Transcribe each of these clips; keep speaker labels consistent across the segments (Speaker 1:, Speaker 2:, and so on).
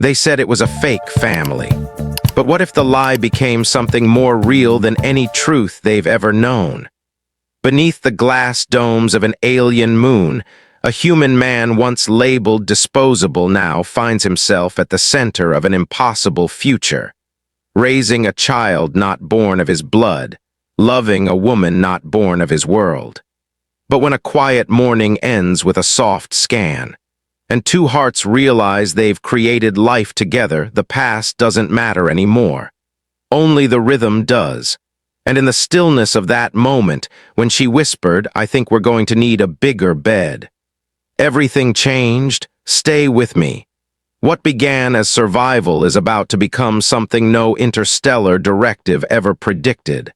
Speaker 1: They said it was a fake family. But what if the lie became something more real than any truth they've ever known? Beneath the glass domes of an alien moon, a human man once labeled disposable now finds himself at the center of an impossible future, raising a child not born of his blood, loving a woman not born of his world. But when a quiet morning ends with a soft scan, and two hearts realize they've created life together, the past doesn't matter anymore. Only the rhythm does. And in the stillness of that moment, when she whispered, "I think we're going to need a bigger bed," everything changed. Stay with me. What began as survival is about to become something no interstellar directive ever predicted.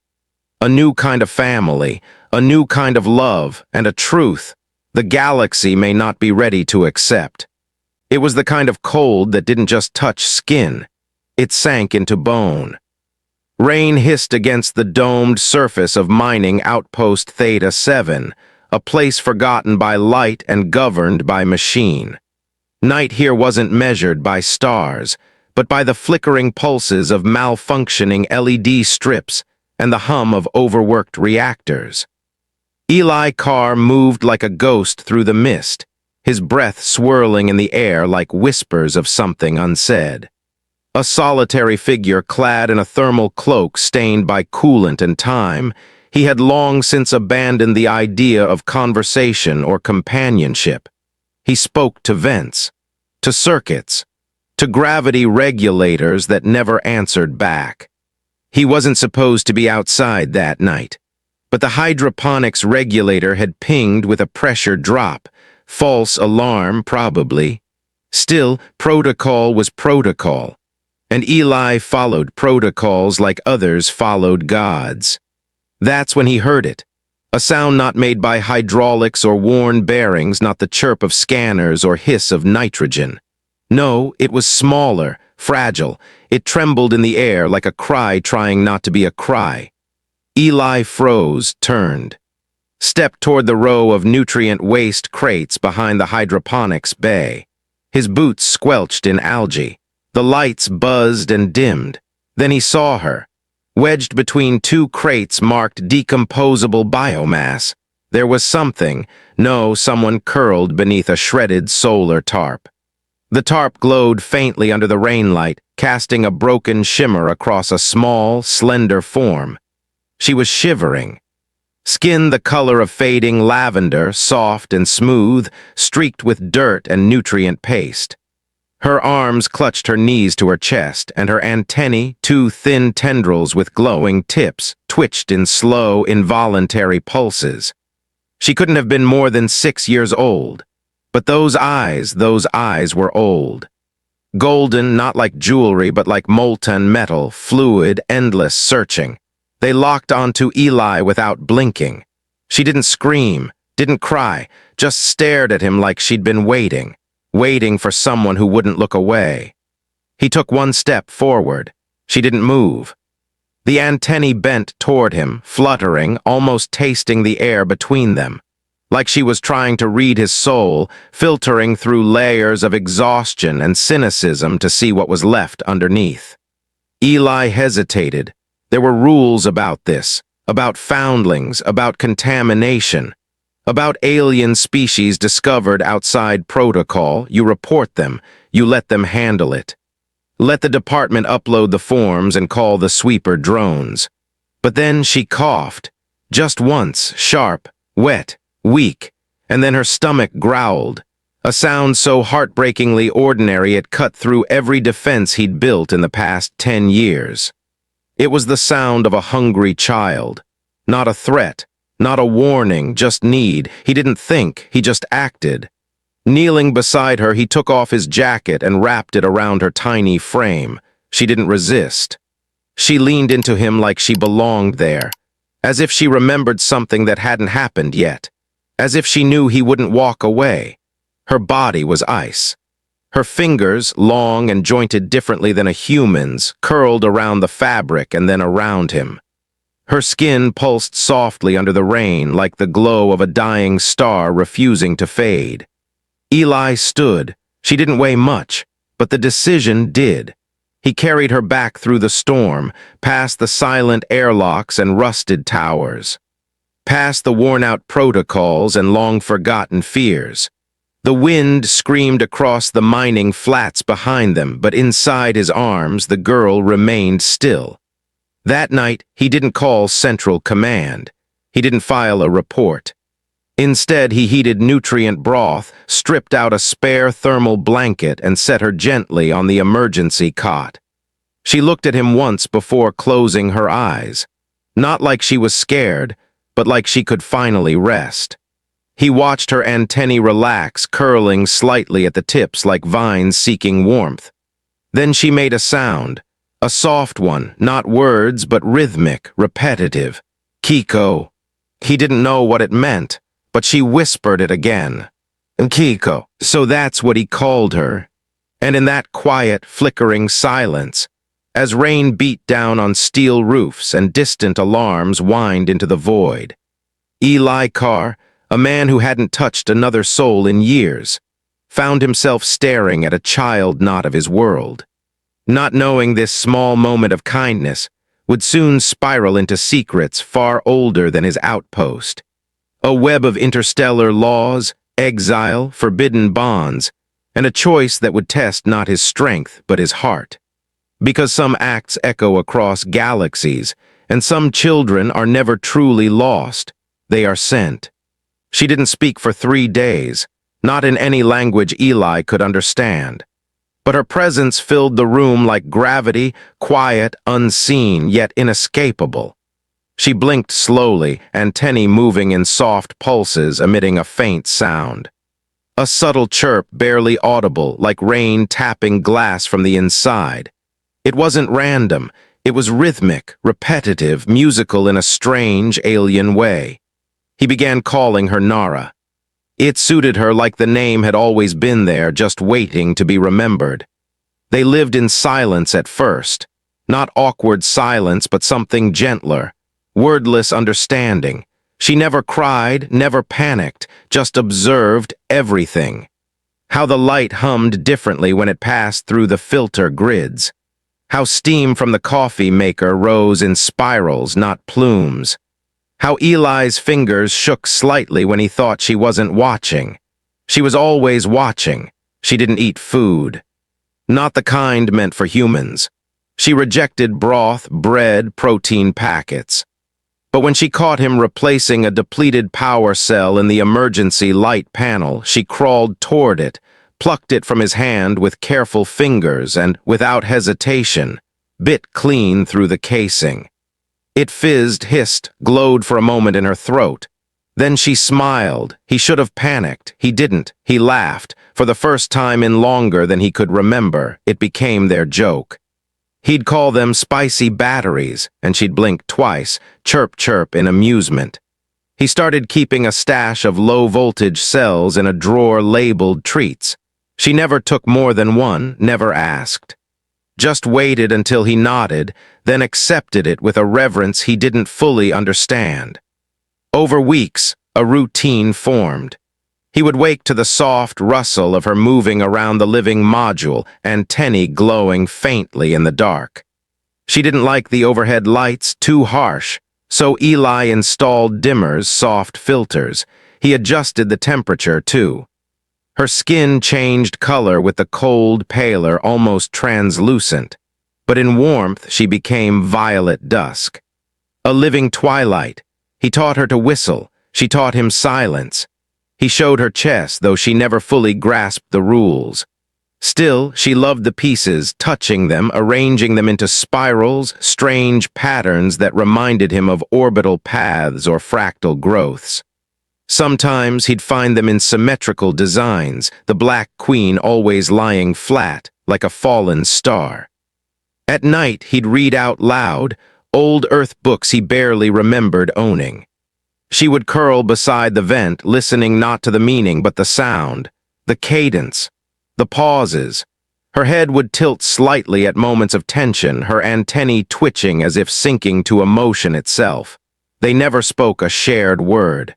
Speaker 1: A new kind of family, a new kind of love, and a truth the galaxy may not be ready to accept. It was the kind of cold that didn't just touch skin, it sank into bone. Rain hissed against the domed surface of mining outpost Theta 7, a place forgotten by light and governed by machine. Night here wasn't measured by stars, but by the flickering pulses of malfunctioning LED strips and the hum of overworked reactors. Eli Carr moved like a ghost through the mist, his breath swirling in the air like whispers of something unsaid. A solitary figure clad in a thermal cloak stained by coolant and time, he had long since abandoned the idea of conversation or companionship. He spoke to vents, to circuits, to gravity regulators that never answered back. He wasn't supposed to be outside that night, but the hydroponics regulator had pinged with a pressure drop. False alarm, probably. Still, protocol was protocol, and Eli followed protocols like others followed God's. That's when he heard it. A sound not made by hydraulics or worn bearings, not the chirp of scanners or hiss of nitrogen. No, it was smaller, fragile. It trembled in the air like a cry trying not to be a cry. Eli froze, turned, stepped toward the row of nutrient waste crates behind the hydroponics bay. His boots squelched in algae. The lights buzzed and dimmed. Then he saw her, wedged between two crates marked decomposable biomass. There was something, someone curled beneath a shredded solar tarp. The tarp glowed faintly under the rainlight, casting a broken shimmer across a small, slender form. She was shivering. Skin the color of fading lavender, soft and smooth, streaked with dirt and nutrient paste. Her arms clutched her knees to her chest, and her antennae, two thin tendrils with glowing tips, twitched in slow, involuntary pulses. She couldn't have been more than 6 years old. But those eyes were old. Golden, not like jewelry, but like molten metal, fluid, endless, searching. They locked onto Eli without blinking. She didn't scream, didn't cry, just stared at him like she'd been waiting for someone who wouldn't look away. He took one step forward. She didn't move. The antennae bent toward him, fluttering, almost tasting the air between them, like she was trying to read his soul, filtering through layers of exhaustion and cynicism to see what was left underneath. Eli hesitated. There were rules about this, about foundlings, about contamination, about alien species discovered outside protocol. You report them, you let them handle it. Let the department upload the forms and call the sweeper drones. But then she coughed, just once, sharp, wet, weak, and then her stomach growled, a sound so heartbreakingly ordinary it cut through every defense he'd built in the past 10 years. It was the sound of a hungry child, not a threat, not a warning, just need. He didn't think, he just acted. Kneeling beside her, he took off his jacket and wrapped it around her tiny frame. She didn't resist. She leaned into him like she belonged there, as if she remembered something that hadn't happened yet, as if she knew he wouldn't walk away. Her body was ice. Her fingers, long and jointed differently than a human's, curled around the fabric and then around him. Her skin pulsed softly under the rain like the glow of a dying star refusing to fade. Eli stood. She didn't weigh much, but the decision did. He carried her back through the storm, past the silent airlocks and rusted towers, past the worn-out protocols and long-forgotten fears. The wind screamed across the mining flats behind them, but inside his arms the girl remained still. That night, he didn't call Central Command. He didn't file a report. Instead, he heated nutrient broth, stripped out a spare thermal blanket, and set her gently on the emergency cot. She looked at him once before closing her eyes, not like she was scared, but like she could finally rest. He watched her antennae relax, curling slightly at the tips like vines seeking warmth. Then she made a sound, a soft one, not words, but rhythmic, repetitive. Kiko. He didn't know what it meant, but she whispered it again. Kiko. So that's what he called her. And in that quiet, flickering silence, as rain beat down on steel roofs and distant alarms whined into the void, Eli Carr, a man who hadn't touched another soul in years, found himself staring at a child not of his world. Not knowing this small moment of kindness would soon spiral into secrets far older than his outpost. A web of interstellar laws, exile, forbidden bonds, and a choice that would test not his strength but his heart. Because some acts echo across galaxies, and some children are never truly lost, they are sent. She didn't speak for 3 days, not in any language Eli could understand. But her presence filled the room like gravity, quiet, unseen, yet inescapable. She blinked slowly, antennae moving in soft pulses, emitting a faint sound. A subtle chirp, barely audible, like rain tapping glass from the inside. It wasn't random. It was rhythmic, repetitive, musical in a strange, alien way. He began calling her Nara. It suited her like the name had always been there, just waiting to be remembered. They lived in silence at first. Not awkward silence, but something gentler. Wordless understanding. She never cried, never panicked, just observed everything. How the light hummed differently when it passed through the filter grids. How steam from the coffee maker rose in spirals, not plumes. How Eli's fingers shook slightly when he thought she wasn't watching. She was always watching. She didn't eat food. Not the kind meant for humans. She rejected broth, bread, protein packets. But when she caught him replacing a depleted power cell in the emergency light panel, she crawled toward it, plucked it from his hand with careful fingers and, without hesitation, bit clean through the casing. It fizzed, hissed, glowed for a moment in her throat. Then she smiled. He should have panicked. He didn't. He laughed. For the first time in longer than he could remember, it became their joke. He'd call them spicy batteries, and she'd blink twice, chirp chirp in amusement. He started keeping a stash of low-voltage cells in a drawer labeled treats. She never took more than one, never asked. Just waited until he nodded, then accepted it with a reverence he didn't fully understand. Over weeks, a routine formed. He would wake to the soft rustle of her moving around the living module, antennae glowing faintly in the dark. She didn't like the overhead lights, too harsh, so Eli installed dimmers, soft filters. He adjusted the temperature, too. Her skin changed color with the cold, paler, almost translucent. But in warmth, she became violet dusk. A living twilight. He taught her to whistle. She taught him silence. He showed her chess, though she never fully grasped the rules. Still, she loved the pieces, touching them, arranging them into spirals, strange patterns that reminded him of orbital paths or fractal growths. Sometimes he'd find them in symmetrical designs, the Black Queen always lying flat, like a fallen star. At night, he'd read out loud, old Earth books he barely remembered owning. She would curl beside the vent, listening not to the meaning but the sound, the cadence, the pauses. Her head would tilt slightly at moments of tension, her antennae twitching as if sinking to emotion itself. They never spoke a shared word.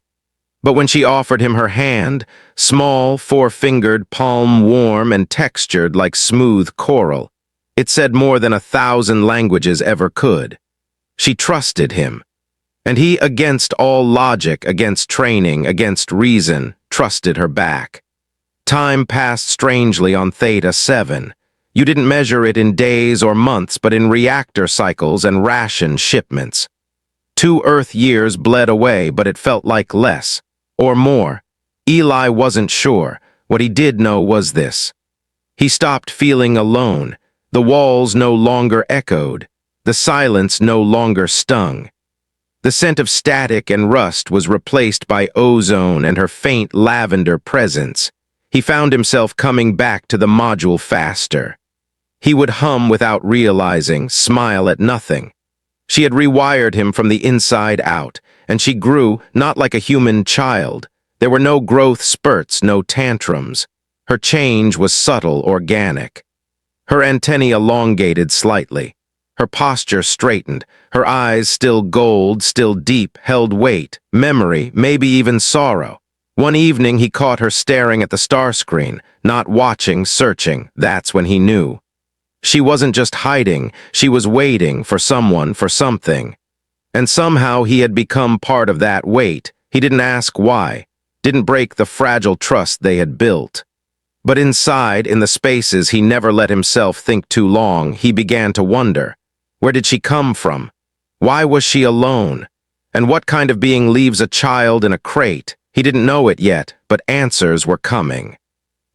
Speaker 1: But when she offered him her hand, small, four-fingered, palm warm and textured like smooth coral, it said more than 1,000 languages ever could. She trusted him. And he, against all logic, against training, against reason, trusted her back. Time passed strangely on Theta 7. You didn't measure it in days or months, but in reactor cycles and ration shipments. 2 Earth years bled away, but it felt like less. Or more. Eli wasn't sure. What he did know was this. He stopped feeling alone. The walls no longer echoed. The silence no longer stung. The scent of static and rust was replaced by ozone and her faint lavender presence. He found himself coming back to the module faster. He would hum without realizing, smile at nothing. She had rewired him from the inside out, and she grew not like a human child. There were no growth spurts, no tantrums. Her change was subtle, organic. Her antennae elongated slightly. Her posture straightened. Her eyes, still gold, still deep, held weight, memory, maybe even sorrow. One evening he caught her staring at the star screen, not watching, searching. That's when he knew. She wasn't just hiding, she was waiting for someone, for something. And somehow he had become part of that wait. He didn't ask why, didn't break the fragile trust they had built. But inside, in the spaces he never let himself think too long, he began to wonder. Where did she come from? Why was she alone? And what kind of being leaves a child in a crate? He didn't know it yet, but answers were coming.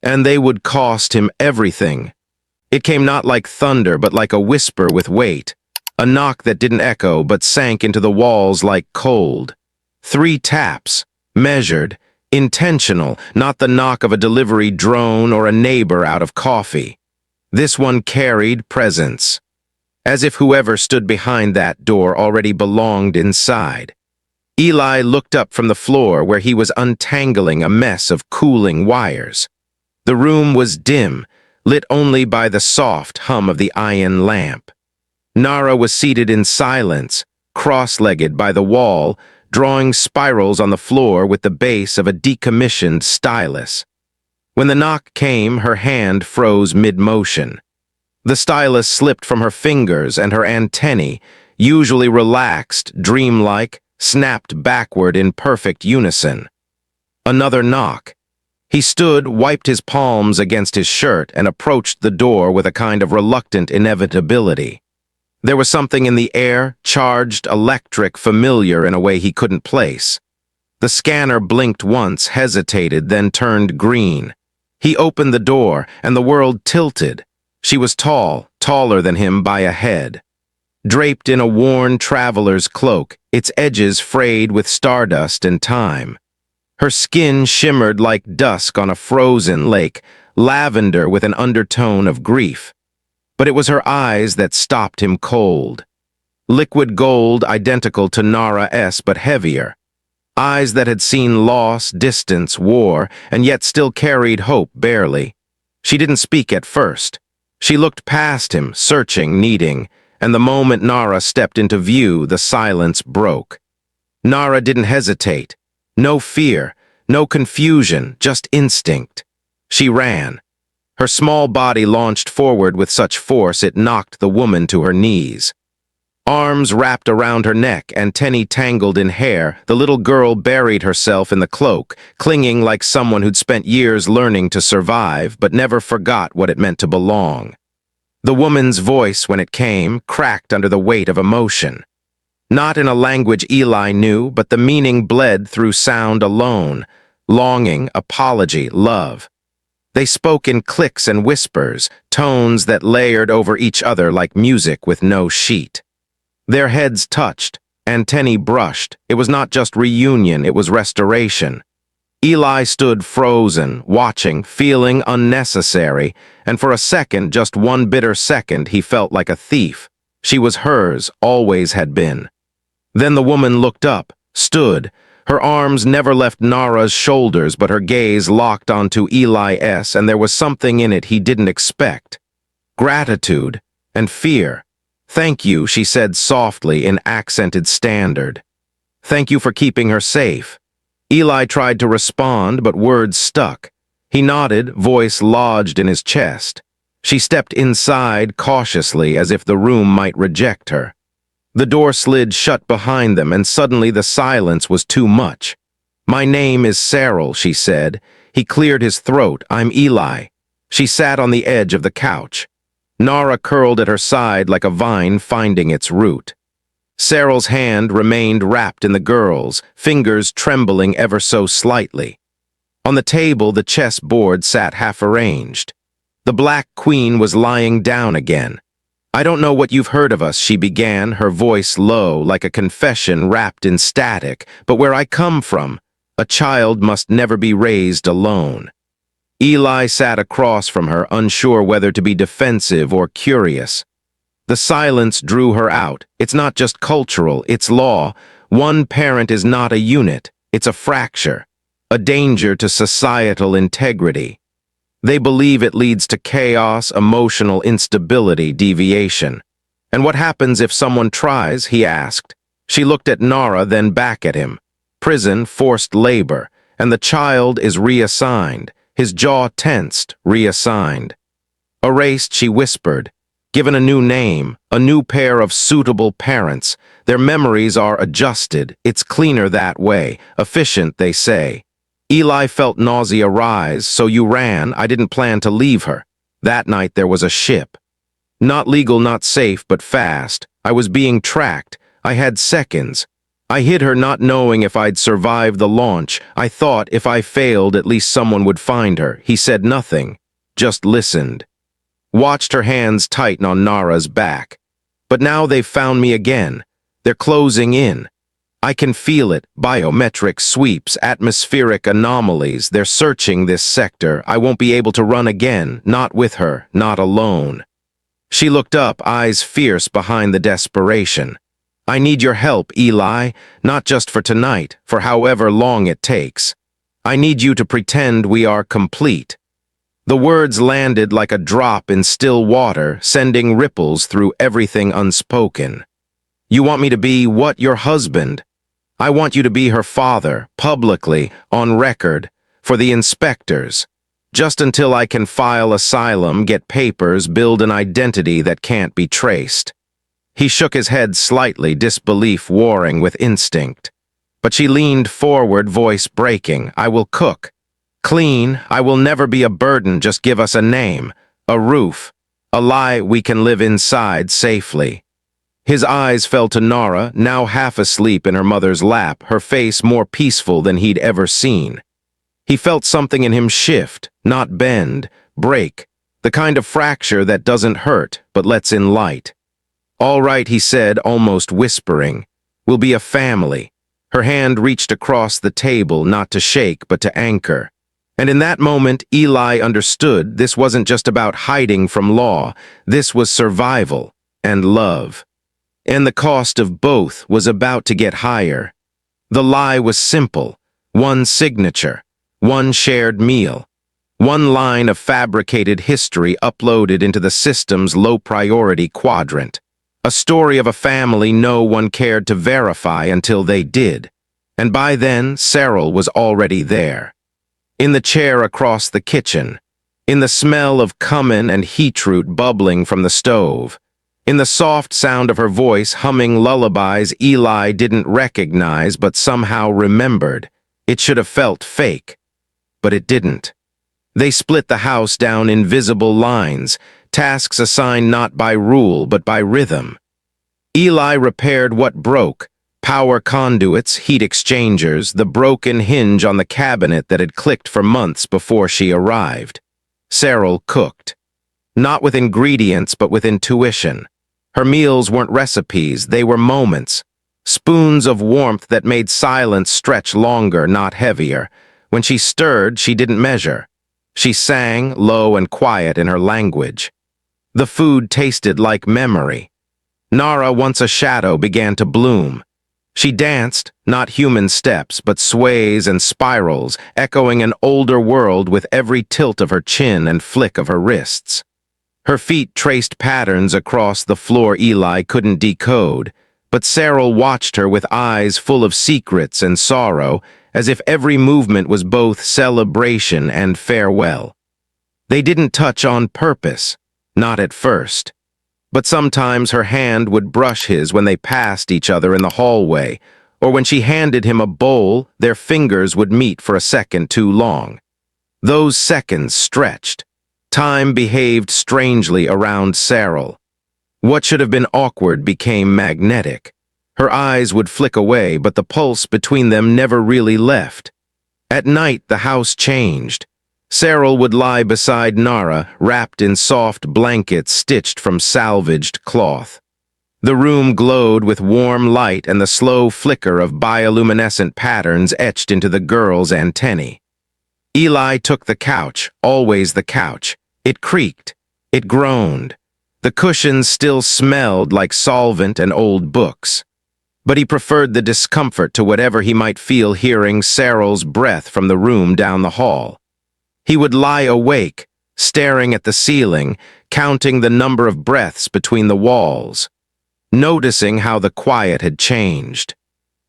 Speaker 1: And they would cost him everything. It came not like thunder, but like a whisper with weight. A knock that didn't echo, but sank into the walls like cold. 3 taps, measured, intentional, not the knock of a delivery drone or a neighbor out of coffee. This one carried presence. As if whoever stood behind that door already belonged inside. Eli looked up from the floor where he was untangling a mess of cooling wires. The room was dim, lit only by the soft hum of the iron lamp. Nara was seated in silence, cross-legged by the wall, drawing spirals on the floor with the base of a decommissioned stylus. When the knock came, her hand froze mid-motion. The stylus slipped from her fingers and her antennae, usually relaxed, dreamlike, snapped backward in perfect unison. Another knock. He stood, wiped his palms against his shirt, and approached the door with a kind of reluctant inevitability. There was something in the air, charged, electric, familiar in a way he couldn't place. The scanner blinked once, hesitated, then turned green. He opened the door, and the world tilted. She was tall, taller than him by a head. Draped in a worn traveler's cloak, its edges frayed with stardust and time. Her skin shimmered like dusk on a frozen lake, lavender with an undertone of grief. But it was her eyes that stopped him cold. Liquid gold, identical to Nara's, but heavier. Eyes that had seen loss, distance, war, and yet still carried hope barely. She didn't speak at first. She looked past him, searching, needing, and the moment Nara stepped into view, the silence broke. Nara didn't hesitate. No fear, no confusion, just instinct. She ran. Her small body launched forward with such force it knocked the woman to her knees. Arms wrapped around her neck, antennae tangled in hair, the little girl buried herself in the cloak, clinging like someone who'd spent years learning to survive, but never forgot what it meant to belong. The woman's voice, when it came, cracked under the weight of emotion. Not in a language Eli knew, but the meaning bled through sound alone. Longing, apology, love. They spoke in clicks and whispers, tones that layered over each other like music with no sheet. Their heads touched, antennae brushed. It was not just reunion, it was restoration. Eli stood frozen, watching, feeling unnecessary, and for a second, just one bitter second, he felt like a thief. She was hers, always had been. Then the woman looked up, stood. Her arms never left Nara's shoulders, but her gaze locked onto Eli's, and there was something in it he didn't expect. Gratitude and fear. "Thank you," she said softly in accented standard. "Thank you for keeping her safe." Eli tried to respond, but words stuck. He nodded, voice lodged in his chest. She stepped inside cautiously, as if the room might reject her. The door slid shut behind them, and suddenly the silence was too much. "My name is Cyril," she said. He cleared his throat. "I'm Eli." She sat on the edge of the couch. Nara curled at her side like a vine finding its root. Cyril's hand remained wrapped in the girl's, fingers trembling ever so slightly. On the table, the chess board sat half-arranged. The Black Queen was lying down again. "I don't know what you've heard of us," she began, her voice low, like a confession wrapped in static, "but where I come from, a child must never be raised alone." Eli sat across from her, unsure whether to be defensive or curious. The silence drew her out. "It's not just cultural, it's law. One parent is not a unit, it's a fracture, a danger to societal integrity. They believe it leads to chaos, emotional instability, deviation." "And what happens if someone tries?" he asked. She looked at Nara, then back at him. "Prison, forced labor, and the child is reassigned." His jaw tensed, reassigned. "Erased," she whispered. "Given a new name, a new pair of suitable parents. Their memories are adjusted. It's cleaner that way. Efficient, they say." Eli felt nausea rise. "So you ran." "I didn't plan to leave her." "That night there was a ship. Not legal, not safe, but fast. I was being tracked. I had seconds. I hid her, not knowing if I'd survive the launch. I thought if I failed, at least someone would find her." He said nothing, just listened. Watched her hands tighten on Nara's back. "But now they've found me again. They're closing in. I can feel it. Biometric sweeps, atmospheric anomalies. They're searching this sector. I won't be able to run again, not with her, not alone." She looked up, eyes fierce behind the desperation. "I need your help, Eli, not just for tonight, for however long it takes. I need you to pretend we are complete." The words landed like a drop in still water, sending ripples through everything unspoken. "You want me to be what? Your husband? I want you to be her father, publicly, on record, for the inspectors. Just until I can file asylum, get papers, build an identity that can't be traced." He shook his head slightly, disbelief warring with instinct. But she leaned forward, voice breaking. "I will cook. Clean. I will never be a burden. Just give us a name, a roof, a lie we can live inside safely." His eyes fell to Nara, now half asleep in her mother's lap, her face more peaceful than he'd ever seen. He felt something in him shift, not bend, break, the kind of fracture that doesn't hurt, but lets in light. "All right," he said, almost whispering. "We'll be a family." Her hand reached across the table, not to shake, but to anchor. And in that moment, Eli understood this wasn't just about hiding from law. This was survival and love. And the cost of both was about to get higher. The lie was simple. One signature, one shared meal, one line of fabricated history uploaded into the system's low-priority quadrant. A story of a family no one cared to verify until they did. And by then, Cyril was already there. In the chair across the kitchen, in the smell of cumin and heatroot bubbling from the stove, in the soft sound of her voice humming lullabies Eli didn't recognize but somehow remembered. It should have felt fake, but it didn't. They split the house down invisible lines, tasks assigned not by rule but by rhythm. Eli repaired what broke: power conduits, heat exchangers, the broken hinge on the cabinet that had clicked for months before she arrived. Cyril cooked. Not with ingredients, but with intuition. Her meals weren't recipes, they were moments. Spoons of warmth that made silence stretch longer, not heavier. When she stirred, she didn't measure. She sang, low and quiet in her language. The food tasted like memory. Nara, once a shadow, began to bloom. She danced, not human steps, but sways and spirals, echoing an older world with every tilt of her chin and flick of her wrists. Her feet traced patterns across the floor Eli couldn't decode, but Cyril watched her with eyes full of secrets and sorrow, as if every movement was both celebration and farewell. They didn't touch on purpose, not at first. But sometimes her hand would brush his when they passed each other in the hallway, or when she handed him a bowl, their fingers would meet for a second too long. Those seconds stretched. Time behaved strangely around Cyril. What should have been awkward became magnetic. Her eyes would flick away, but the pulse between them never really left. At night, the house changed. Cyril would lie beside Nara, wrapped in soft blankets stitched from salvaged cloth. The room glowed with warm light and the slow flicker of bioluminescent patterns etched into the girl's antennae. Eli took the couch, always the couch. It creaked. It groaned. The cushions still smelled like solvent and old books. But he preferred the discomfort to whatever he might feel hearing Cyril's breath from the room down the hall. He would lie awake, staring at the ceiling, counting the number of breaths between the walls, noticing how the quiet had changed.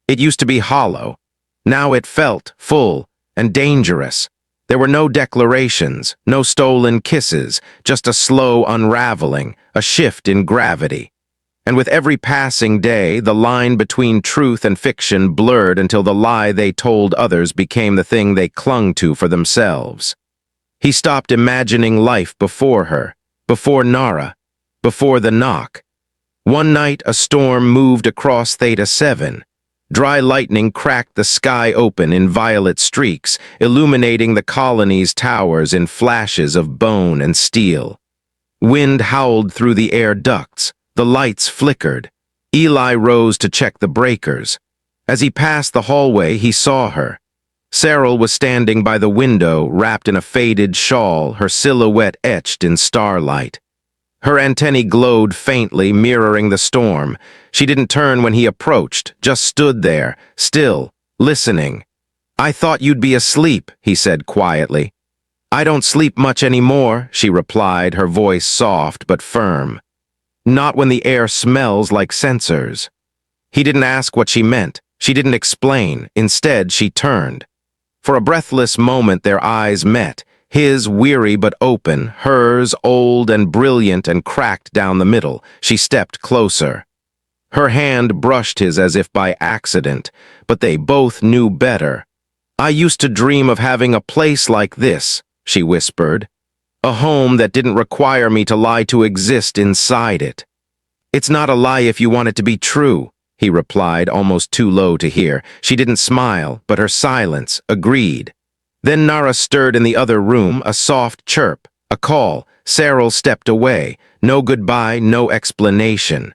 Speaker 1: It used to be hollow. Now it felt full and dangerous. There were no declarations, no stolen kisses, just a slow unraveling, a shift in gravity. And with every passing day, the line between truth and fiction blurred until the lie they told others became the thing they clung to for themselves. He stopped imagining life before her, before Nara, before the knock. One night, a storm moved across Theta 7. Dry lightning cracked the sky open in violet streaks, illuminating the colony's towers in flashes of bone and steel. Wind howled through the air ducts. The lights flickered. Eli rose to check the breakers. As he passed the hallway, he saw her. Cyril was standing by the window, wrapped in a faded shawl, her silhouette etched in starlight. Her antennae glowed faintly, mirroring the storm. She didn't turn when he approached, just stood there, still, listening. "I thought you'd be asleep," he said quietly. "I don't sleep much anymore," she replied, her voice soft but firm. "Not when the air smells like sensors." He didn't ask what she meant. She didn't explain. Instead, she turned. For a breathless moment, their eyes met. His weary but open, hers old and brilliant and cracked down the middle. She stepped closer. Her hand brushed his as if by accident, but they both knew better. "I used to dream of having a place like this," she whispered. "A home that didn't require me to lie to exist inside it." "It's not a lie if you want it to be true," he replied, almost too low to hear. She didn't smile, but her silence agreed. Then Nara stirred in the other room, a soft chirp, a call. Cyril stepped away. No goodbye, no explanation.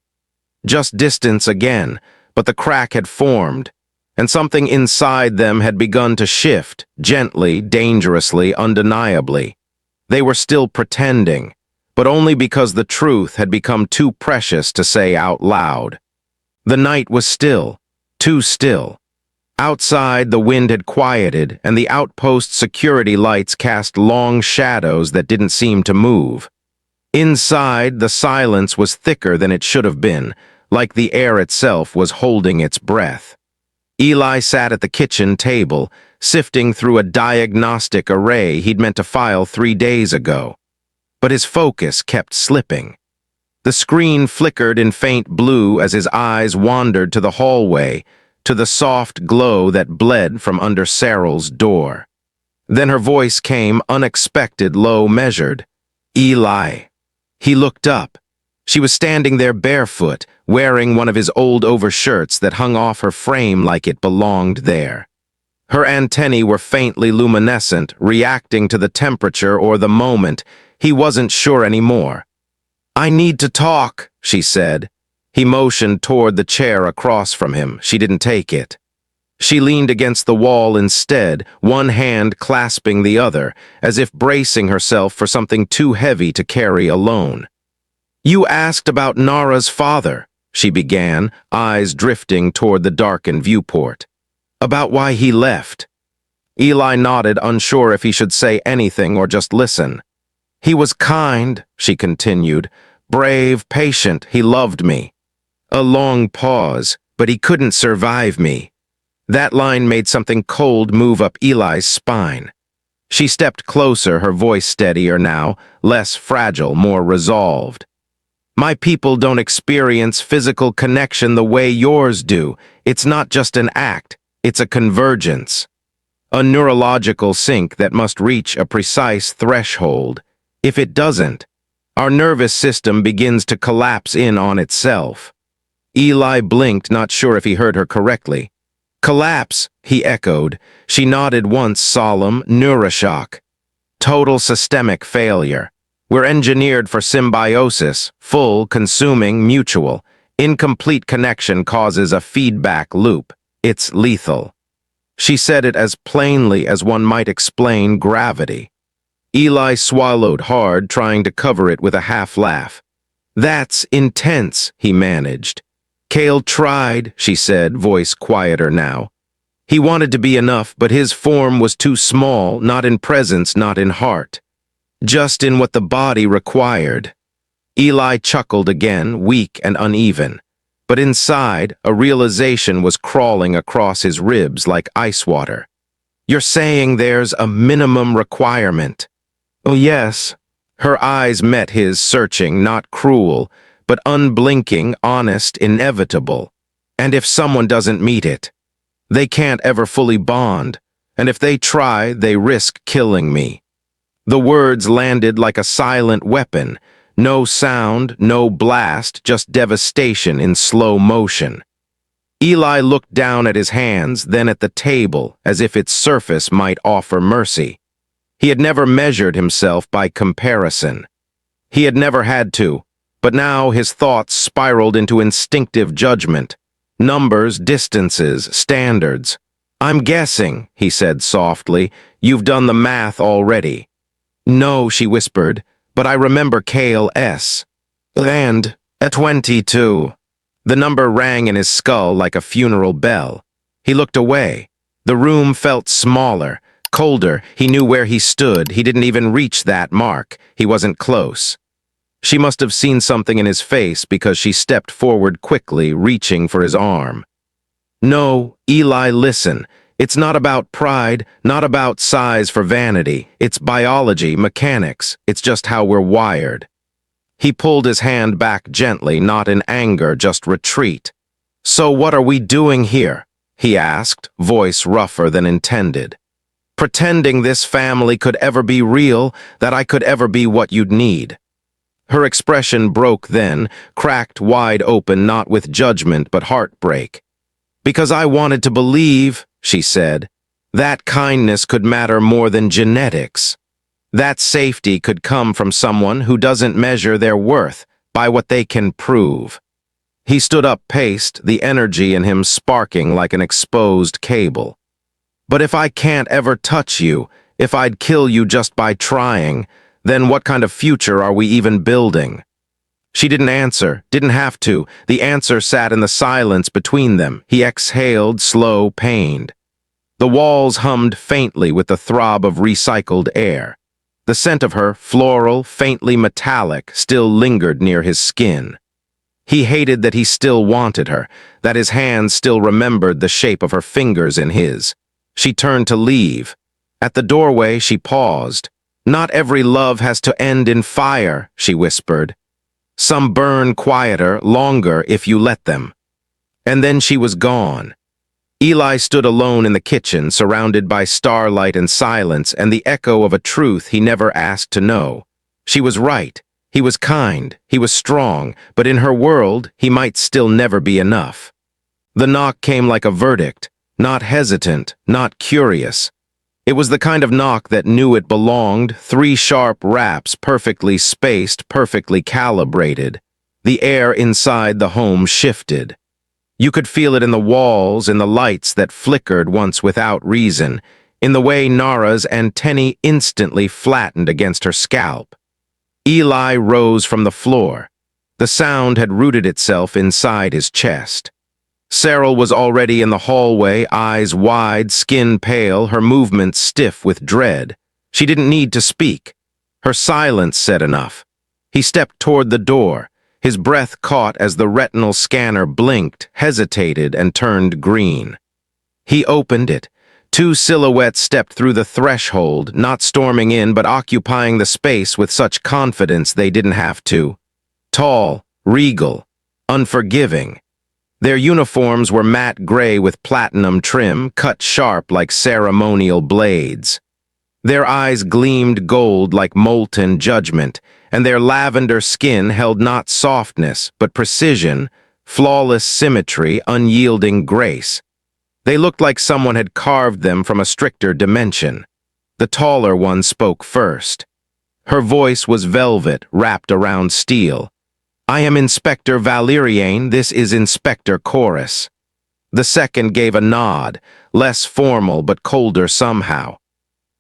Speaker 1: Just distance again, but the crack had formed, and something inside them had begun to shift, gently, dangerously, undeniably. They were still pretending, but only because the truth had become too precious to say out loud. The night was still, too still. Outside, the wind had quieted, and the outpost security lights cast long shadows that didn't seem to move. Inside, the silence was thicker than it should have been, like the air itself was holding its breath. Eli sat at the kitchen table, sifting through a diagnostic array he'd meant to file 3 days ago. But his focus kept slipping. The screen flickered in faint blue as his eyes wandered to the hallway, to the soft glow that bled from under Cyril's door. Then her voice came, unexpected, low, measured. "Eli." He looked up. She was standing there barefoot, wearing one of his old overshirts that hung off her frame like it belonged there. Her antennae were faintly luminescent, reacting to the temperature or the moment. He wasn't sure anymore. "I need to talk," she said. He motioned toward the chair across from him. She didn't take it. She leaned against the wall instead, one hand clasping the other, as if bracing herself for something too heavy to carry alone. "You asked about Nara's father," she began, eyes drifting toward the darkened viewport. "About why he left." Eli nodded, unsure if he should say anything or just listen. "He was kind," she continued, "brave, patient, he loved me." A long pause, but he couldn't survive me. That line made something cold move up Eli's spine. She stepped closer, her voice steadier now, less fragile, more resolved. My people don't experience physical connection the way yours do. It's not just an act, it's a convergence. A neurological sync that must reach a precise threshold. If it doesn't, our nervous system begins to collapse in on itself. Eli blinked, not sure if he heard her correctly. Collapse, he echoed. She nodded once, solemn, neuroshock. Total systemic failure. We're engineered for symbiosis, full, consuming, mutual. Incomplete connection causes a feedback loop. It's lethal. She said it as plainly as one might explain gravity. Eli swallowed hard, trying to cover it with a half-laugh. That's intense, he managed. Cale tried, she said, voice quieter now. He wanted to be enough, but his form was too small, not in presence, not in heart. Just in what the body required. Eli chuckled again, weak and uneven. But inside, a realization was crawling across his ribs like ice water. You're saying there's a minimum requirement? Oh, yes. Her eyes met his, searching, not cruel, but unblinking, honest, inevitable. And if someone doesn't meet it, they can't ever fully bond, and if they try, they risk killing me. The words landed like a silent weapon. No sound, no blast, just devastation in slow motion. Eli looked down at his hands, then at the table, as if its surface might offer mercy. He had never measured himself by comparison. He had never had to, but now his thoughts spiraled into instinctive judgment. Numbers, distances, standards. I'm guessing, he said softly, you've done the math already. No, she whispered, but I remember Cale S. And, at 22. The number rang in his skull like a funeral bell. He looked away. The room felt smaller, colder. He knew where he stood. He didn't even reach that mark. He wasn't close. She must have seen something in his face because she stepped forward quickly, reaching for his arm. No, Eli, listen. It's not about pride, not about size for vanity. It's biology, mechanics. It's just how we're wired. He pulled his hand back gently, not in anger, just retreat. So what are we doing here? He asked, voice rougher than intended. Pretending this family could ever be real, that I could ever be what you'd need. Her expression broke then, cracked wide open, not with judgment but heartbreak. Because I wanted to believe, she said, that kindness could matter more than genetics. That safety could come from someone who doesn't measure their worth by what they can prove. He stood up, paced, the energy in him sparking like an exposed cable. But if I can't ever touch you, if I'd kill you just by trying, then what kind of future are we even building? She didn't answer, didn't have to. The answer sat in the silence between them. He exhaled, slow, pained. The walls hummed faintly with the throb of recycled air. The scent of her, floral, faintly metallic, still lingered near his skin. He hated that he still wanted her, that his hands still remembered the shape of her fingers in his. She turned to leave. At the doorway, she paused. Not every love has to end in fire, she whispered. Some burn quieter, longer if you let them. And then she was gone. Eli stood alone in the kitchen, surrounded by starlight and silence and the echo of a truth he never asked to know. She was right. He was kind. He was strong. But in her world, he might still never be enough. The knock came like a verdict, not hesitant, not curious. It was the kind of knock that knew it belonged, 3 sharp raps, perfectly spaced, perfectly calibrated. The air inside the home shifted. You could feel it in the walls, in the lights that flickered once without reason, in the way Nara's antennae instantly flattened against her scalp. Eli rose from the floor. The sound had rooted itself inside his chest. Cyril was already in the hallway, eyes wide, skin pale, her movements stiff with dread. She didn't need to speak. Her silence said enough. He stepped toward the door. His breath caught as the retinal scanner blinked, hesitated, and turned green. He opened it. Two silhouettes stepped through the threshold, not storming in but occupying the space with such confidence they didn't have to. Tall, regal, unforgiving. Their uniforms were matte gray with platinum trim, cut sharp like ceremonial blades. Their eyes gleamed gold like molten judgment, and their lavender skin held not softness, but precision, flawless symmetry, unyielding grace. They looked like someone had carved them from a stricter dimension. The taller one spoke first. Her voice was velvet wrapped around steel. "I am Inspector Valeriane, this is Inspector Chorus." The second gave a nod, less formal but colder somehow.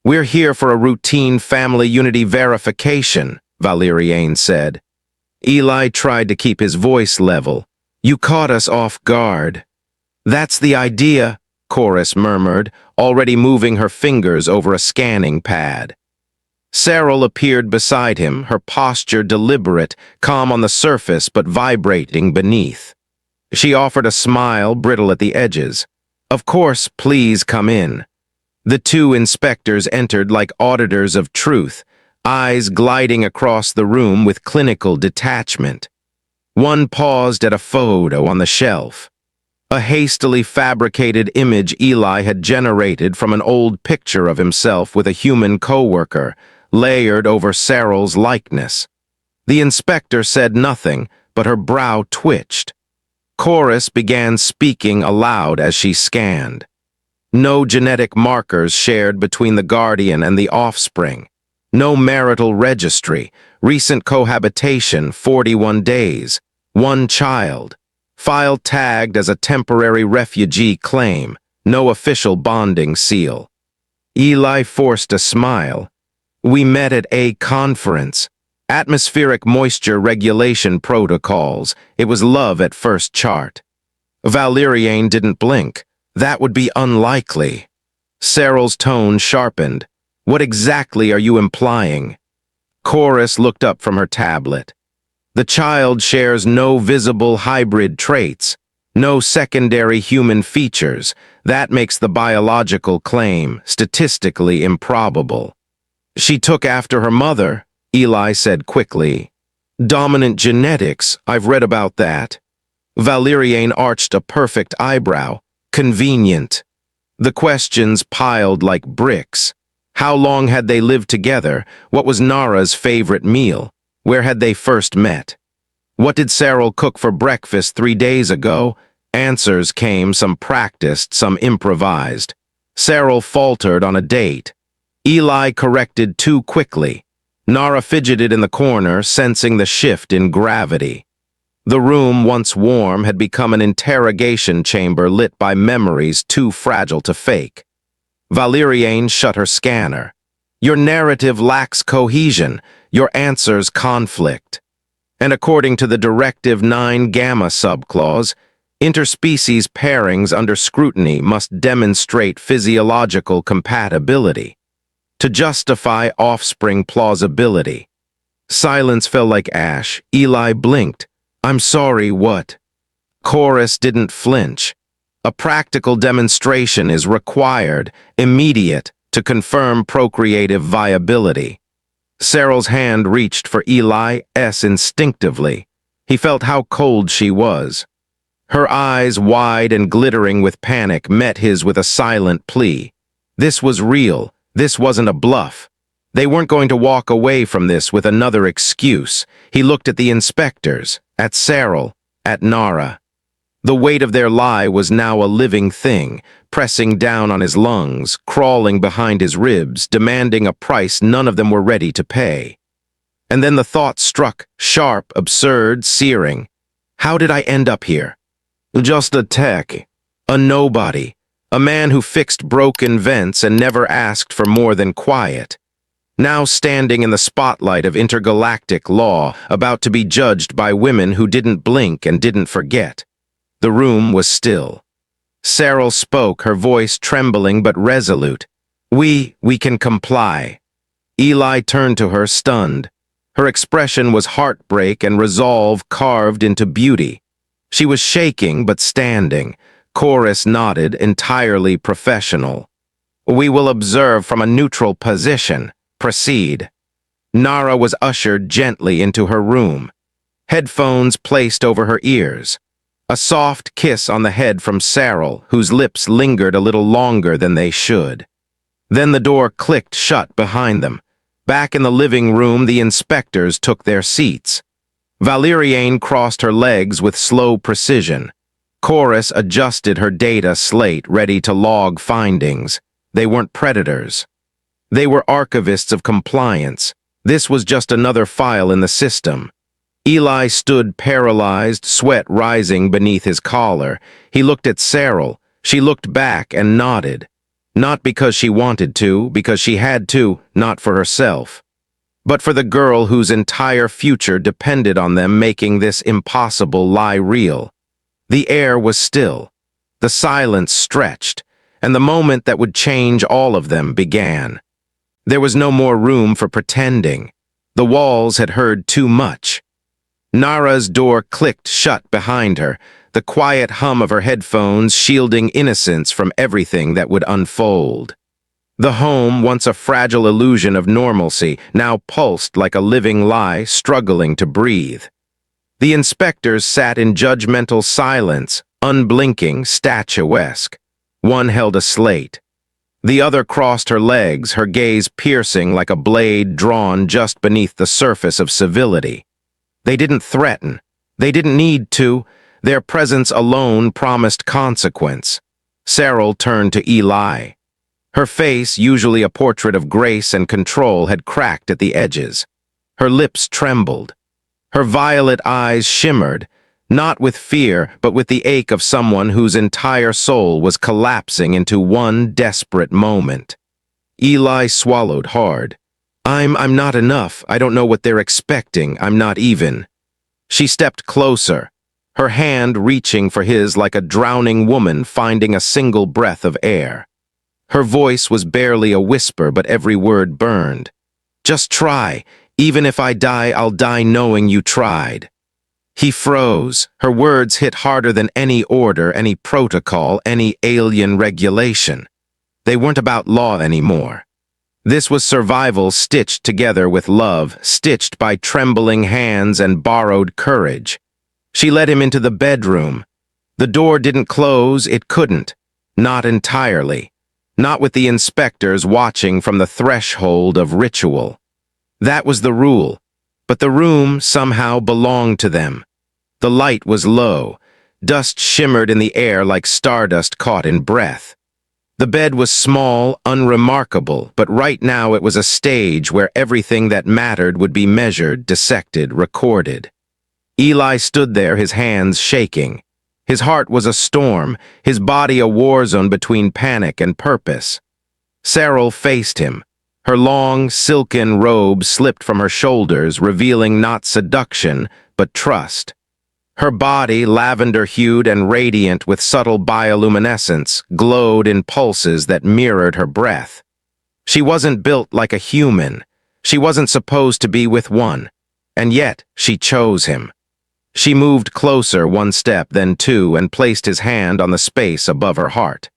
Speaker 1: "We're here for a routine family unity verification," Valeriane said. Eli tried to keep his voice level. "You caught us off guard." "That's the idea," Chorus murmured, already moving her fingers over a scanning pad. Cyril appeared beside him, her posture deliberate, calm on the surface but vibrating beneath. She offered a smile, brittle at the edges. "Of course, please come in." The two inspectors entered like auditors of truth, eyes gliding across the room with clinical detachment. One paused at a photo on the shelf. A hastily fabricated image Eli had generated from an old picture of himself with a human coworker, layered over Cyril's likeness. The inspector said nothing, but her brow twitched. Chorus began speaking aloud as she scanned. No genetic markers shared between the guardian and the offspring. No marital registry, recent cohabitation, 41 days, one child. File tagged as a temporary refugee claim, no official bonding seal. Eli forced a smile. "We met at a conference. Atmospheric moisture regulation protocols. It was love at first chart." Valeriane didn't blink. "That would be unlikely." Cyril's tone sharpened. "What exactly are you implying?" Chorus looked up from her tablet. "The child shares no visible hybrid traits, no secondary human features. That makes the biological claim statistically improbable." "She took after her mother," Eli said quickly. "Dominant genetics, I've read about that." Valeriane arched a perfect eyebrow. "Convenient." The questions piled like bricks. How long had they lived together? What was Nara's favorite meal? Where had they first met? What did Cyril cook for breakfast 3 days ago? Answers came, some practiced, some improvised. Cyril faltered on a date. Eli corrected too quickly. Nara fidgeted in the corner, sensing the shift in gravity. The room, once warm, had become an interrogation chamber lit by memories too fragile to fake. Valeriane shut her scanner. "Your narrative lacks cohesion. Your answers conflict." And according to the Directive 9 Gamma subclause, interspecies pairings under scrutiny must demonstrate physiological compatibility to justify offspring plausibility. Silence fell like ash. Eli blinked. "I'm sorry, what?" Chorus didn't flinch. "A practical demonstration is required, immediate, to confirm procreative viability." Cyril's hand reached for Eli's instinctively. He felt how cold she was. Her eyes, wide and glittering with panic, met his with a silent plea. This was real. This wasn't a bluff. They weren't going to walk away from this with another excuse. He looked at the inspectors, at Cyril, at Nara. The weight of their lie was now a living thing, pressing down on his lungs, crawling behind his ribs, demanding a price none of them were ready to pay. And then the thought struck, sharp, absurd, searing. How did I end up here? Just a tech, a nobody, a man who fixed broken vents and never asked for more than quiet. Now standing in the spotlight of intergalactic law, about to be judged by women who didn't blink and didn't forget. The room was still. Cyril spoke, her voice trembling but resolute. We can comply." Eli turned to her, stunned. Her expression was heartbreak and resolve carved into beauty. She was shaking but standing. Chorus nodded, entirely professional. "We will observe from a neutral position. Proceed." Nara was ushered gently into her room, headphones placed over her ears. A soft kiss on the head from Cyril, whose lips lingered a little longer than they should. Then the door clicked shut behind them. Back in the living room, the inspectors took their seats. Valeriane crossed her legs with slow precision. Chorus adjusted her data slate, ready to log findings. They weren't predators. They were archivists of compliance. This was just another file in the system. Eli stood paralyzed, sweat rising beneath his collar. He looked at Cyril. She looked back and nodded. Not because she wanted to, because she had to, not for herself, but for the girl whose entire future depended on them making this impossible lie real. The air was still. The silence stretched, and the moment that would change all of them began. There was no more room for pretending. The walls had heard too much. Nara's door clicked shut behind her, the quiet hum of her headphones shielding innocence from everything that would unfold. The home, once a fragile illusion of normalcy, now pulsed like a living lie struggling to breathe. The inspectors sat in judgmental silence, unblinking, statuesque. One held a slate. The other crossed her legs, her gaze piercing like a blade drawn just beneath the surface of civility. They didn't threaten. They didn't need to. Their presence alone promised consequence. Cyril turned to Eli. Her face, usually a portrait of grace and control, had cracked at the edges. Her lips trembled. Her violet eyes shimmered, not with fear, but with the ache of someone whose entire soul was collapsing into one desperate moment. Eli swallowed hard. I'm not enough. I don't know what they're expecting. I'm not even." She stepped closer, her hand reaching for his like a drowning woman finding a single breath of air. Her voice was barely a whisper, but every word burned. "Just try. Even if I die, I'll die knowing you tried." He froze. Her words hit harder than any order, any protocol, any alien regulation. They weren't about law anymore. This was survival stitched together with love, stitched by trembling hands and borrowed courage. She led him into the bedroom. The door didn't close, it couldn't. Not entirely. Not with the inspectors watching from the threshold of ritual. That was the rule. But the room somehow belonged to them. The light was low. Dust shimmered in the air like stardust caught in breath. The bed was small, unremarkable, but right now it was a stage where everything that mattered would be measured, dissected, recorded. Eli stood there, his hands shaking. His heart was a storm, his body a war zone between panic and purpose. Cyril faced him. Her long, silken robe slipped from her shoulders, revealing not seduction, but trust. Her body, lavender-hued and radiant with subtle bioluminescence, glowed in pulses that mirrored her breath. She wasn't built like a human. She wasn't supposed to be with one. And yet, she chose him. She moved closer, one step, then two, and placed his hand on the space above her heart.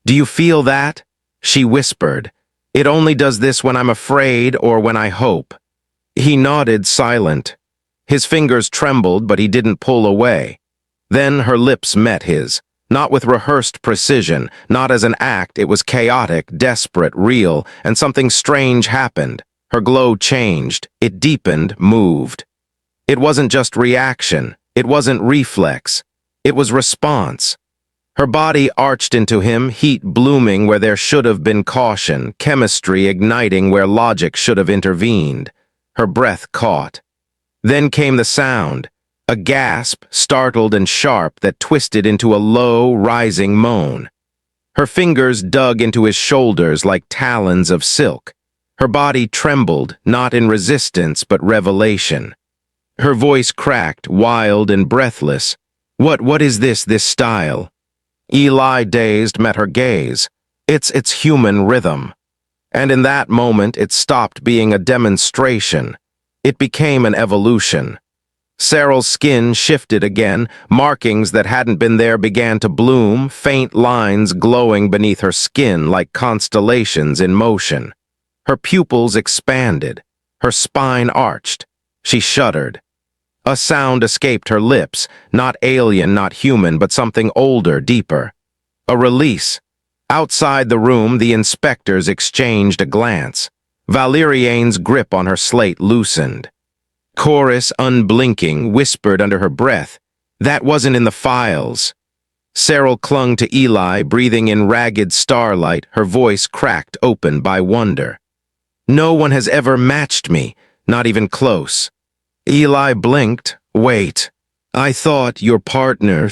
Speaker 1: "Do you feel that?" She whispered. "It only does this when I'm afraid or when I hope." He nodded, silent. His fingers trembled, but he didn't pull away. Then her lips met his, not with rehearsed precision, not as an act. It was chaotic, desperate, real, and something strange happened. Her glow changed. It deepened, moved. It wasn't just reaction. It wasn't reflex. It was response. Her body arched into him, heat blooming where there should have been caution, chemistry igniting where logic should have intervened. Her breath caught. Then came the sound, a gasp, startled and sharp, that twisted into a low, rising moan. Her fingers dug into his shoulders like talons of silk. Her body trembled, not in resistance, but revelation. Her voice cracked, wild and breathless. What is this style?" Eli, dazed, met her gaze. It's human rhythm. And in that moment, it stopped being a demonstration. It became an evolution. Cyril's skin shifted again, markings that hadn't been there began to bloom, faint lines glowing beneath her skin like constellations in motion. Her pupils expanded, her spine arched. She shuddered. A sound escaped her lips, not alien, not human, but something older, deeper. A release. Outside the room, the inspectors exchanged a glance. Valeriane's grip on her slate loosened. Chorus, unblinking, whispered under her breath, "That wasn't in the files." Cyril clung to Eli, breathing in ragged starlight, her voice cracked open by wonder. "No one has ever matched me, not even close." Eli blinked. "Wait, I thought your partner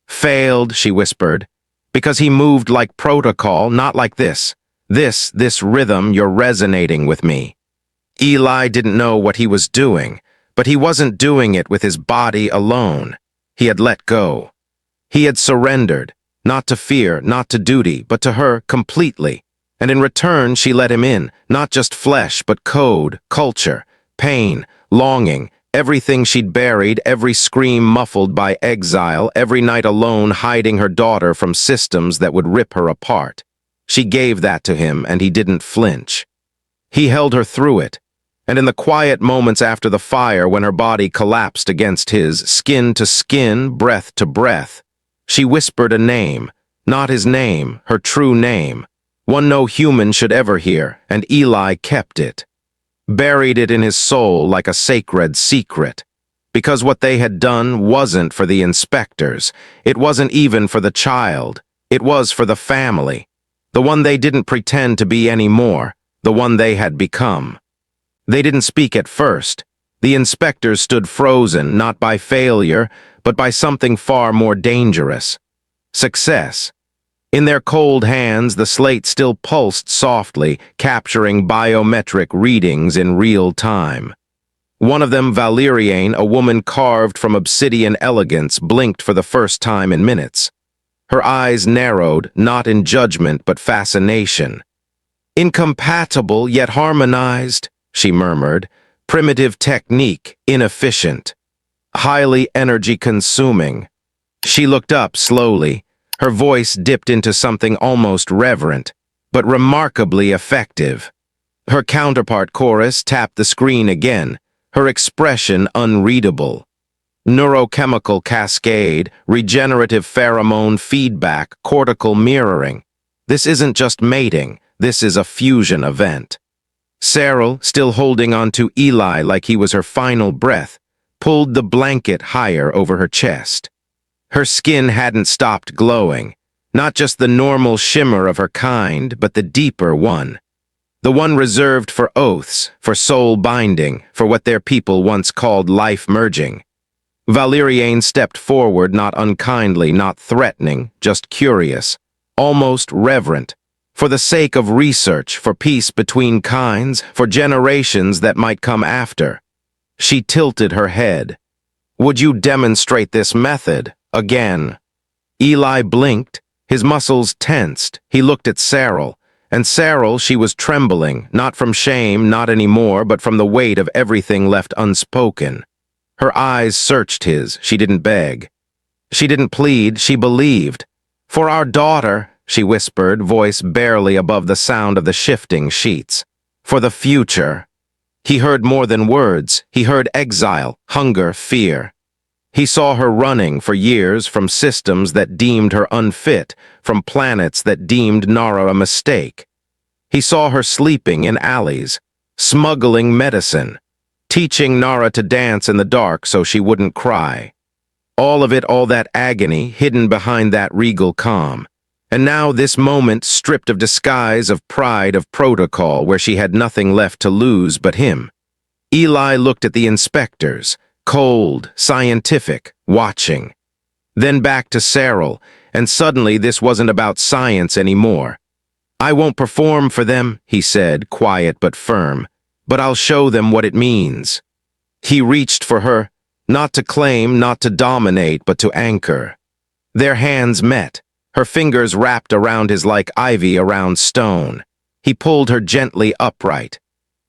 Speaker 1: failed," she whispered, "because he moved like protocol, not like this. This rhythm, you're resonating with me." Eli didn't know what he was doing, but he wasn't doing it with his body alone. He had let go. He had surrendered, not to fear, not to duty, but to her completely. And in return, she let him in, not just flesh, but code, culture, pain, longing, everything she'd buried, every scream muffled by exile, every night alone hiding her daughter from systems that would rip her apart. She gave that to him, and he didn't flinch. He held her through it, and in the quiet moments after the fire when her body collapsed against his, skin to skin, breath to breath, she whispered a name, not his name, her true name, one no human should ever hear, and Eli kept it. Buried it in his soul like a sacred secret. Because what they had done wasn't for the inspectors, it wasn't even for the child, it was for the family. The one they didn't pretend to be anymore, the one they had become. They didn't speak at first. The inspectors stood frozen, not by failure, but by something far more dangerous. Success. In their cold hands, the slate still pulsed softly, capturing biometric readings in real time. One of them, Valeriane, a woman carved from obsidian elegance, blinked for the first time in minutes. Her eyes narrowed, not in judgment but fascination. "Incompatible yet harmonized," she murmured. "Primitive technique, inefficient. Highly energy-consuming." She looked up slowly. Her voice dipped into something almost reverent, but remarkably effective. Her counterpart chorus tapped the screen again, her expression unreadable. Neurochemical cascade, regenerative pheromone feedback, cortical mirroring. This isn't just mating, this is a fusion event. Cyril, still holding on to Eli like he was her final breath, pulled the blanket higher over her chest. Her skin hadn't stopped glowing, not just the normal shimmer of her kind, but the deeper one. The one reserved for oaths, for soul binding, for what their people once called life merging. Valeriane stepped forward, not unkindly, not threatening, just curious, almost reverent, for the sake of research, for peace between kinds, for generations that might come after. She tilted her head. "Would you demonstrate this method? Again?" Eli blinked, his muscles tensed. He looked at Cyril, and Cyril, she was trembling, not from shame, not anymore, but from the weight of everything left unspoken. Her eyes searched his. She didn't beg. She didn't plead. She believed. "For our daughter," she whispered, voice barely above the sound of the shifting sheets. "For the future." He heard more than words. He heard exile, hunger, fear. He saw her running for years from systems that deemed her unfit, from planets that deemed Nara a mistake. He saw her sleeping in alleys, smuggling medicine, teaching Nara to dance in the dark so she wouldn't cry. All of it, all that agony, hidden behind that regal calm. And now this moment stripped of disguise, of pride, of protocol, where she had nothing left to lose but him. Eli looked at the inspectors, cold, scientific, watching. Then back to Cyril, and suddenly this wasn't about science anymore. "I won't perform for them," he said, quiet but firm, "but I'll show them what it means." He reached for her, not to claim, not to dominate, but to anchor. Their hands met, her fingers wrapped around his like ivy around stone. He pulled her gently upright.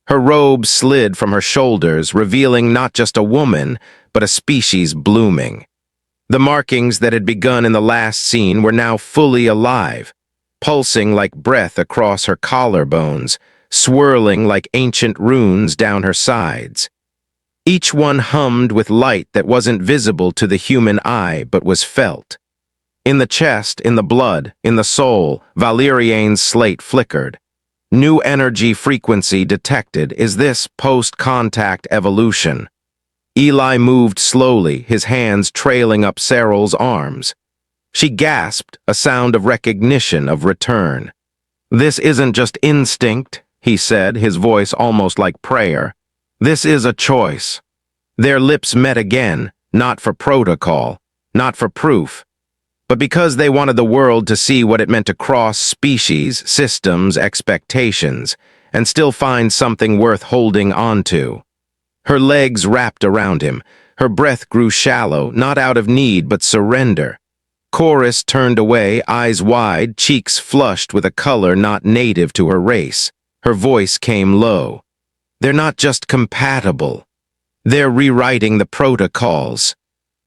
Speaker 1: Her robe slid from her shoulders, revealing not just a woman, but a species blooming. The markings that had begun in the last scene were now fully alive, pulsing like breath across her collarbones, swirling like ancient runes down her sides. Each one hummed with light that wasn't visible to the human eye but was felt. In the chest, in the blood, in the soul, Valeriane's slate flickered. New energy frequency detected. Is this post-contact evolution? Eli moved slowly, his hands trailing up Cyril's arms. She gasped, a sound of recognition, of return. "This isn't just instinct," he said, his voice almost like prayer. "This is a choice." Their lips met again, not for protocol, not for proof, but because they wanted the world to see what it meant to cross species, systems, expectations, and still find something worth holding onto. Her legs wrapped around him. Her breath grew shallow, not out of need but surrender. Chorus turned away, eyes wide, cheeks flushed with a color not native to her race. Her voice came low. "They're not just compatible. They're rewriting the protocols."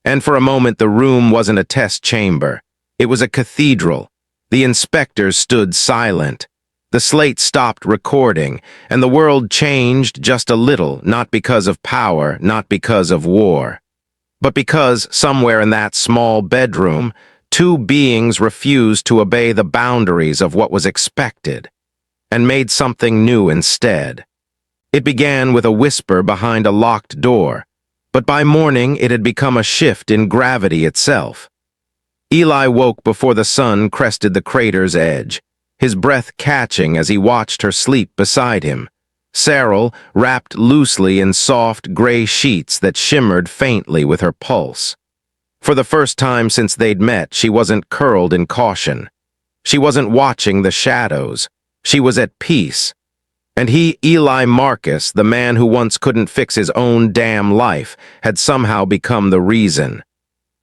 Speaker 1: And for a moment the room wasn't a test chamber. It was a cathedral. The inspectors stood silent. The slate stopped recording, and the world changed just a little, not because of power, not because of war, but because, somewhere in that small bedroom, two beings refused to obey the boundaries of what was expected, and made something new instead. It began with a whisper behind a locked door, but by morning it had become a shift in gravity itself. Eli woke before the sun crested the crater's edge, his breath catching as he watched her sleep beside him. Cyril, wrapped loosely in soft, gray sheets that shimmered faintly with her pulse. For the first time since they'd met, she wasn't curled in caution. She wasn't watching the shadows. She was at peace. And he, Eli Marcus, the man who once couldn't fix his own damn life, had somehow become the reason.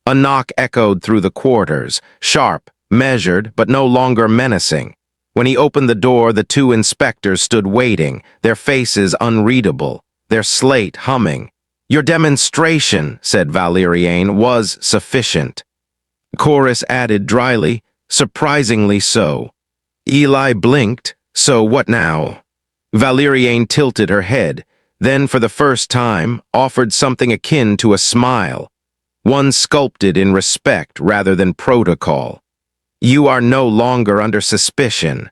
Speaker 1: A knock echoed through the quarters, sharp, measured, but no longer menacing. When he opened the door, the two inspectors stood waiting, their faces unreadable, their slate humming. "Your demonstration," said Valeriane, "was sufficient." Chorus added dryly, "Surprisingly so." Eli blinked. "So what now?" Valeriane tilted her head, then for the first time offered something akin to a smile, one sculpted in respect rather than protocol. "You are no longer under suspicion."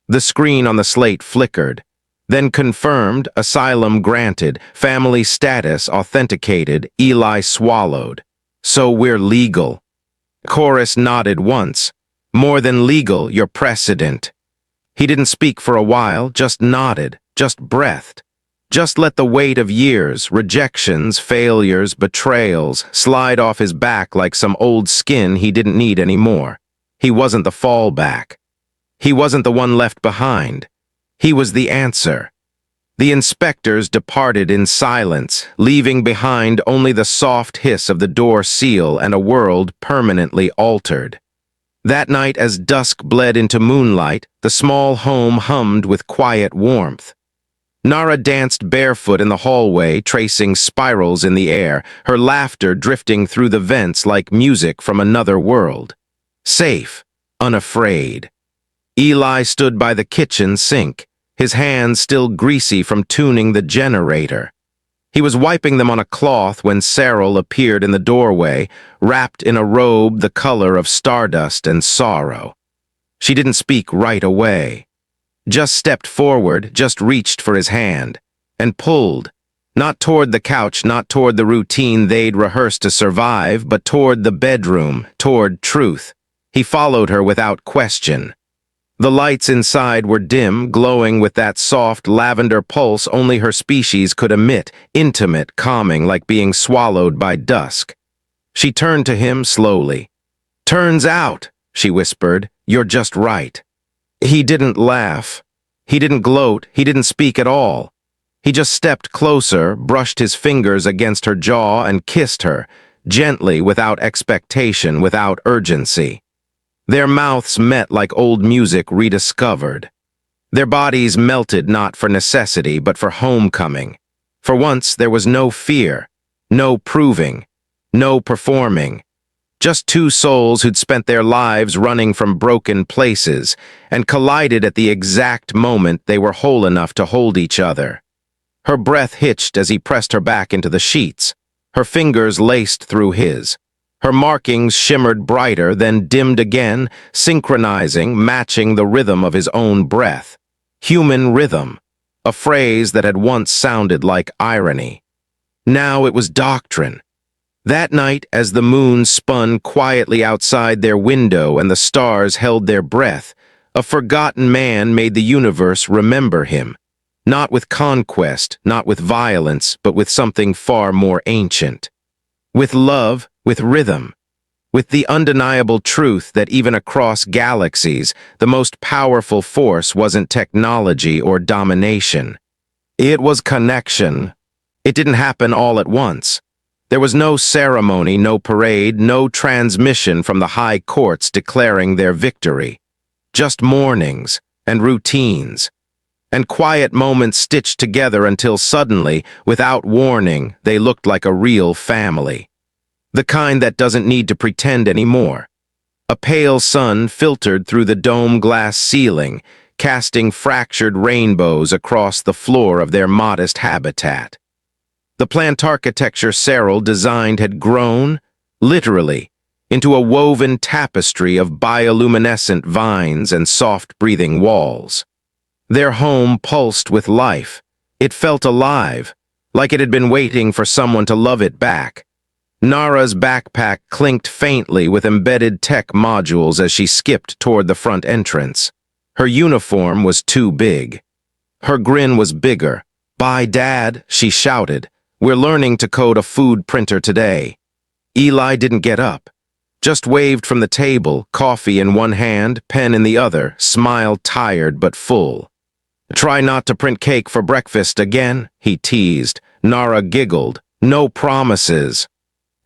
Speaker 1: The screen on the slate flickered, then confirmed, asylum granted, family status authenticated. Eli swallowed. "So we're legal." Chorus nodded once. "More than legal, you're precedent." He didn't speak for a while, just nodded, just breathed. Just let the weight of years, rejections, failures, betrayals slide off his back like some old skin he didn't need anymore. He wasn't the fallback. He wasn't the one left behind. He was the answer. The inspectors departed in silence, leaving behind only the soft hiss of the door seal and a world permanently altered. That night, as dusk bled into moonlight, the small home hummed with quiet warmth. Nara danced barefoot in the hallway, tracing spirals in the air, her laughter drifting through the vents like music from another world. Safe, unafraid. Eli stood by the kitchen sink, his hands still greasy from tuning the generator. He was wiping them on a cloth when Cyril appeared in the doorway, wrapped in a robe the color of stardust and sorrow. She didn't speak right away. Just stepped forward, just reached for his hand, and pulled, not toward the couch, not toward the routine they'd rehearsed to survive, but toward the bedroom, toward truth. He followed her without question. The lights inside were dim, glowing with that soft lavender pulse only her species could emit, intimate, calming, like being swallowed by dusk. She turned to him slowly. "Turns out," she whispered, "you're just right." He didn't laugh. He didn't gloat. He didn't speak at all. He just stepped closer, brushed his fingers against her jaw, and kissed her, gently, without expectation, without urgency. Their mouths met like old music rediscovered. Their bodies melted not for necessity, but for homecoming. For once, there was no fear, no proving, no performing. Just two souls who'd spent their lives running from broken places and collided at the exact moment they were whole enough to hold each other. Her breath hitched as he pressed her back into the sheets. Her fingers laced through his. Her markings shimmered brighter, then dimmed again, synchronizing, matching the rhythm of his own breath. Human rhythm, a phrase that had once sounded like irony. Now it was doctrine. That night, as the moon spun quietly outside their window and the stars held their breath, a forgotten man made the universe remember him. Not with conquest, not with violence, but with something far more ancient. With love, with rhythm. With the undeniable truth that even across galaxies, the most powerful force wasn't technology or domination. It was connection. It didn't happen all at once. There was no ceremony, no parade, no transmission from the high courts declaring their victory. Just mornings and routines, and quiet moments stitched together until suddenly, without warning, they looked like a real family. The kind that doesn't need to pretend anymore. A pale sun filtered through the dome glass ceiling, casting fractured rainbows across the floor of their modest habitat. The plant architecture Cyril designed had grown, literally, into a woven tapestry of bioluminescent vines and soft-breathing walls. Their home pulsed with life. It felt alive, like it had been waiting for someone to love it back. Nara's backpack clinked faintly with embedded tech modules as she skipped toward the front entrance. Her uniform was too big. Her grin was bigger. "Bye, Dad," she shouted. "We're learning to code a food printer today." Eli didn't get up, just waved from the table, coffee in one hand, pen in the other, smile tired but full. "Try not to print cake for breakfast again," he teased. Nara giggled. "No promises."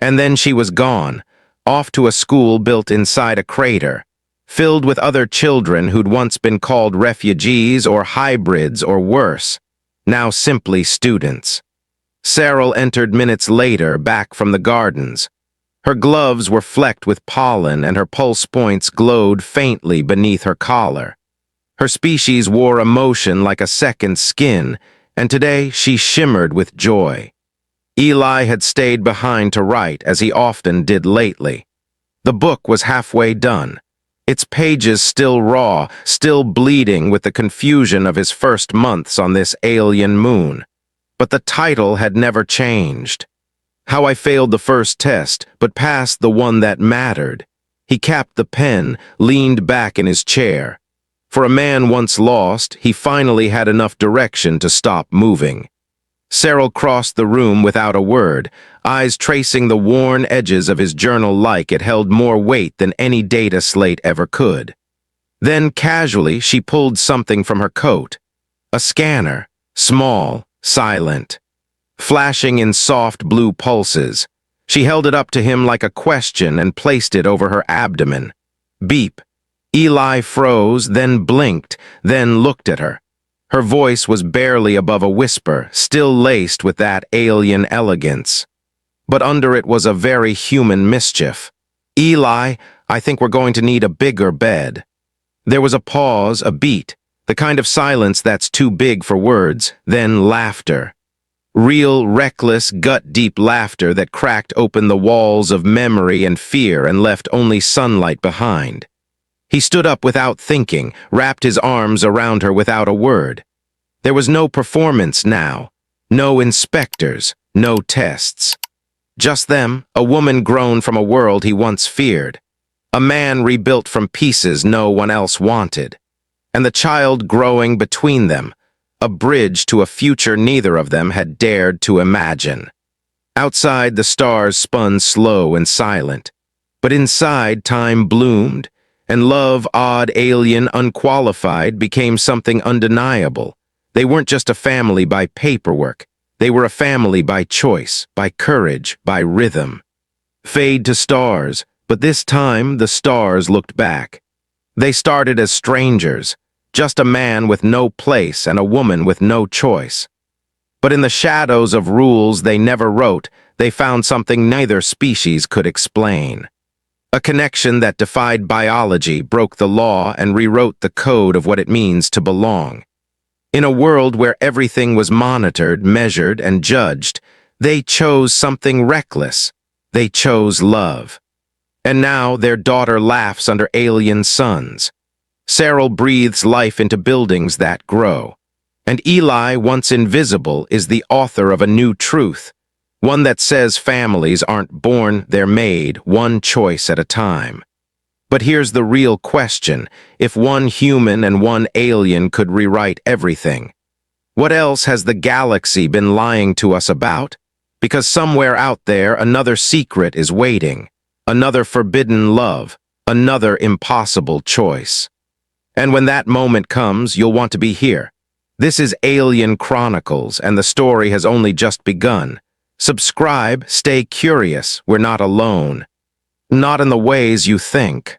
Speaker 1: And then she was gone, off to a school built inside a crater, filled with other children who'd once been called refugees or hybrids or worse, now simply students. Cyril entered minutes later, back from the gardens. Her gloves were flecked with pollen and her pulse points glowed faintly beneath her collar. Her species wore emotion like a second skin, and today she shimmered with joy. Eli had stayed behind to write, as he often did lately. The book was halfway done, its pages still raw, still bleeding with the confusion of his first months on this alien moon. But the title had never changed. How I failed the first test, but passed the one that mattered. He capped the pen, leaned back in his chair. For a man once lost, he finally had enough direction to stop moving. Cyril crossed the room without a word, eyes tracing the worn edges of his journal like it held more weight than any data slate ever could. Then, casually, she pulled something from her coat. A scanner, small, silent, flashing in soft blue pulses. She held it up to him like a question and placed it over her abdomen. Beep. Eli froze, then blinked, then looked at her. Her voice was barely above a whisper, still laced with that alien elegance. But under it was a very human mischief. "Eli, I think we're going to need a bigger bed." There was a pause, a beat, the kind of silence that's too big for words, then laughter. Real, reckless, gut-deep laughter that cracked open the walls of memory and fear and left only sunlight behind. He stood up without thinking, wrapped his arms around her without a word. There was no performance now, no inspectors, no tests. Just them, a woman grown from a world he once feared, a man rebuilt from pieces no one else wanted, and the child growing between them, a bridge to a future neither of them had dared to imagine. Outside, the stars spun slow and silent, but inside time bloomed, and love, odd, alien, unqualified, became something undeniable. They weren't just a family by paperwork. They were a family by choice, by courage, by rhythm. Fade to stars, but this time the stars looked back. They started as strangers, just a man with no place and a woman with no choice. But in the shadows of rules they never wrote, they found something neither species could explain. A connection that defied biology, broke the law, and rewrote the code of what it means to belong. In a world where everything was monitored, measured, and judged, they chose something reckless. They chose love. And now their daughter laughs under alien suns. Cyril breathes life into buildings that grow. And Eli, once invisible, is the author of a new truth, one that says families aren't born, they're made, one choice at a time. But here's the real question. If one human and one alien could rewrite everything, what else has the galaxy been lying to us about? Because somewhere out there, another secret is waiting, another forbidden love, another impossible choice. And when that moment comes, you'll want to be here. This is Alien Chronicles, and the story has only just begun. Subscribe, stay curious, we're not alone. Not in the ways you think.